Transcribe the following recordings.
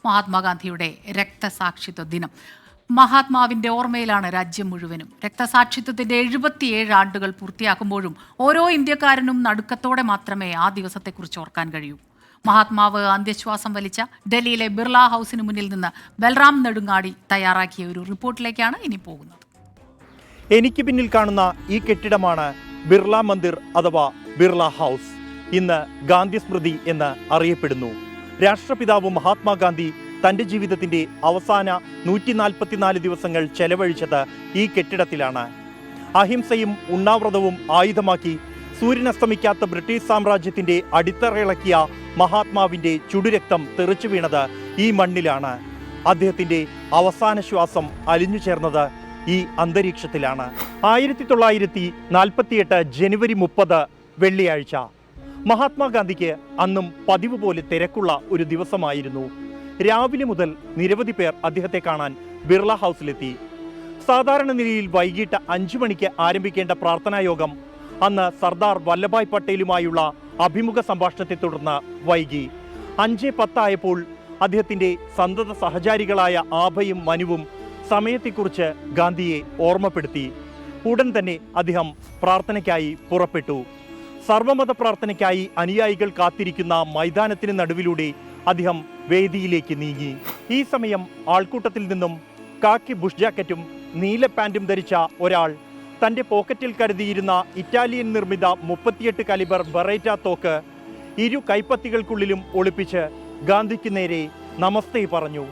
മഹാത്മാഗാന്ധിയുടെ രക്തസാക്ഷിത്വ ദിനം. മഹാത്മാവിന്റെ ഓർമ്മയിലാണ് രാജ്യം മുഴുവനും. രക്തസാക്ഷിത്വത്തിന്റെ 77 ആണ്ടുകൾ പൂർത്തിയാക്കുമ്പോഴും ഓരോ ഇന്ത്യക്കാരനും നടുക്കത്തോടെ മാത്രമേ ആ ദിവസത്തെക്കുറിച്ച് ഓർക്കാൻ കഴിയൂ. മഹാത്മാവ് അന്ത്യശ്വാസം വലിച്ച ഡൽഹിയിലെ ബിർള ഹൗസിന് മുന്നിൽ നിന്ന് ബൽറാം നെടുങ്ങാടി തയ്യാറാക്കിയ ഒരു റിപ്പോർട്ടിലേക്കാണ് ഇനി പോകുന്നത്. എനിക്ക് പിന്നിൽ കാണുന്ന ഈ കെട്ടിടമാണ് ബിർള മന്ദിർ അഥവാ ബിർള ഹൗസ്. ഇന്ന് ഗാന്ധി സ്മൃതി എന്ന് അറിയപ്പെടുന്നു. രാഷ്ട്രപിതാവ് മഹാത്മാഗാന്ധി തൻ്റെ ജീവിതത്തിൻ്റെ അവസാന 144 ദിവസങ്ങൾ ചെലവഴിച്ചത് ഈ കെട്ടിടത്തിലാണ്. അഹിംസയും ഉണ്ണാവ്രതവും ആയുധമാക്കി സൂര്യനസ്തമിക്കാത്ത ബ്രിട്ടീഷ് സാമ്രാജ്യത്തിൻ്റെ അടിത്തറയിളക്കിയ മഹാത്മാവിൻ്റെ ചുടുരക്തം തെറിച്ചു വീണത് ഈ മണ്ണിലാണ്. അദ്ദേഹത്തിൻ്റെ അവസാന ശ്വാസം അലിഞ്ഞു ചേർന്നത് ഈ അന്തരീക്ഷത്തിലാണ്. 1948 ജനുവരി 30 വെള്ളിയാഴ്ച. മഹാത്മാഗാന്ധിക്ക് അന്നും പതിവ് പോലെ തിരക്കുള്ള ഒരു ദിവസമായിരുന്നു. രാവിലെ മുതൽ നിരവധി പേർ അദ്ദേഹത്തെ കാണാൻ ബിർള ഹൗസിലെത്തി. സാധാരണ നിലയിൽ വൈകിട്ട് 5 മണിക്ക് ആരംഭിക്കേണ്ട പ്രാർത്ഥനാ യോഗം അന്ന് സർദാർ വല്ലഭായ് പട്ടേലുമായുള്ള അഭിമുഖ സംഭാഷണത്തെ തുടർന്ന് വൈകി. 5:10 ആയപ്പോൾ അദ്ദേഹത്തിന്റെ സന്തത സഹചാരികളായ ആഭയും മനുവും സമയത്തെക്കുറിച്ച് ഗാന്ധിയെ ഓർമ്മപ്പെടുത്തി. ഉടൻ തന്നെ അദ്ദേഹം പ്രാർത്ഥനയ്ക്കായി പുറപ്പെട്ടു. സർവമത പ്രാർത്ഥനയ്ക്കായി അനുയായികൾ കാത്തിരിക്കുന്ന മൈതാനത്തിന് നടുവിലൂടെ അദ്ദേഹം വേദിയിലേക്ക് നീങ്ങി. ഈ സമയം ആൾക്കൂട്ടത്തിൽ നിന്നും കാക്കി ബുഷ് ജാക്കറ്റും നീല പാൻറ്റും ധരിച്ച ഒരാൾ തൻ്റെ പോക്കറ്റിൽ കരുതിയിരുന്ന ഇറ്റാലിയൻ നിർമ്മിത 38 കാലിബർ ബറേറ്റ തോക്ക് ഇരു കൈപ്പത്തികൾക്കുള്ളിലും ഒളിപ്പിച്ച് ഗാന്ധിക്ക് നേരെ നമസ്തേ പറഞ്ഞു.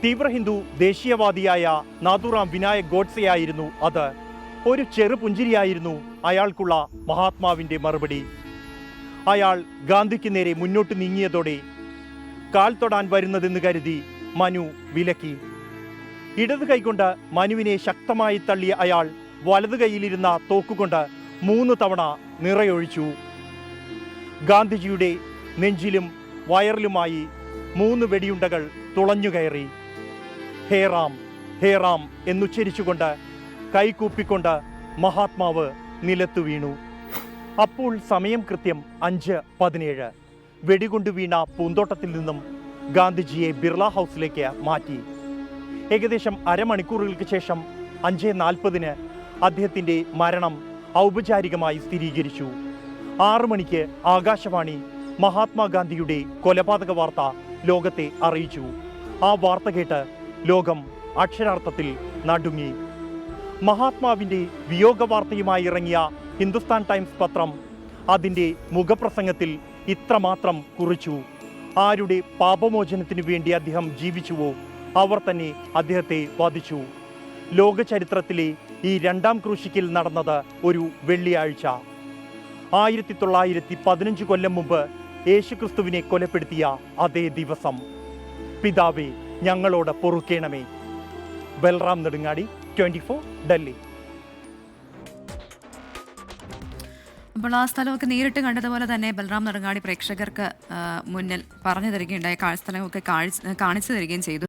തീവ്ര ഹിന്ദു ദേശീയവാദിയായ നാഥുറാം വിനായക് ഗോഡ്സെയായിരുന്നു അത്. ഒരു ചെറു പുഞ്ചിരിയായിരുന്നു അയാൾക്കുള്ള മഹാത്മാവിൻ്റെ മറുപടി. അയാൾ ഗാന്ധിക്ക് നേരെ മുന്നോട്ട് നീങ്ങിയതോടെ കാൽ തൊടാൻ വരുന്നതെന്ന് കരുതി മനു വിലക്കി. ഇടത് കൈകൊണ്ട് മനുവിനെ ശക്തമായി തള്ളിയ അയാൾ വലതു കൈയിലിരുന്ന തോക്കുകൊണ്ട് 3 തവണ നിറയൊഴിച്ചു. ഗാന്ധിജിയുടെ നെഞ്ചിലും വയറിലുമായി 3 വെടിയുണ്ടകൾ തുളഞ്ഞുകയറി. ഹേ റാം, ഹേ റാം എന്നുച്ചരിച്ചുകൊണ്ട് കൈകൂപ്പിക്കൊണ്ട് മഹാത്മാവ് നിലത്തു വീണു. അപ്പോൾ സമയം കൃത്യം 5:17. വെടികൊണ്ടു വീണ പൂന്തോട്ടത്തിൽ നിന്നും ഗാന്ധിജിയെ ബിർള ഹൗസിലേക്ക് മാറ്റി. ഏകദേശം അരമണിക്കൂറുകൾക്ക് ശേഷം 5:40 അദ്ദേഹത്തിൻ്റെ മരണം ഔപചാരികമായി സ്ഥിരീകരിച്ചു. 6 മണിക്ക് ആകാശവാണി മഹാത്മാഗാന്ധിയുടെ കൊലപാതക വാർത്ത ലോകത്തെ അറിയിച്ചു. ആ വാർത്ത കേട്ട് ലോകം അക്ഷരാർത്ഥത്തിൽ നടുങ്ങി. മഹാത്മാവിൻ്റെ വിയോഗ വാർത്തയുമായി ഇറങ്ങിയ ഹിന്ദുസ്ഥാൻ ടൈംസ് പത്രം അതിൻ്റെ മുഖപ്രസംഗത്തിൽ ഇത്രമാത്രം കുറിച്ചു: ആരുടെ പാപമോചനത്തിനു വേണ്ടി അദ്ദേഹം ജീവിച്ചുവോ അവർ തന്നെ അദ്ദേഹത്തെ വധിച്ചു. ലോക ചരിത്രത്തിലെ ഈ 2ാം ക്രൂശിക്കൽ നടന്നത് ഒരു വെള്ളിയാഴ്ച. 1915 കൊല്ലം മുമ്പ് യേശുക്രിസ്തുവിനെ കൊലപ്പെടുത്തിയ അതേ ദിവസം. പിതാവേ, ഞങ്ങളോട് പൊറുക്കേണമേ. ബൽറാം നെടുങ്ങാടി, 24 ഡൽഹി. അപ്പോൾ ആ സ്ഥലമൊക്കെ നേരിട്ട് കണ്ടതുപോലെ തന്നെ ബൽറാം നെടുങ്ങാടി പ്രേക്ഷകർക്ക് മുന്നിൽ പറഞ്ഞു തരികയുണ്ടായി, സ്ഥലമൊക്കെ കാണിച്ചു തരികയും ചെയ്തു.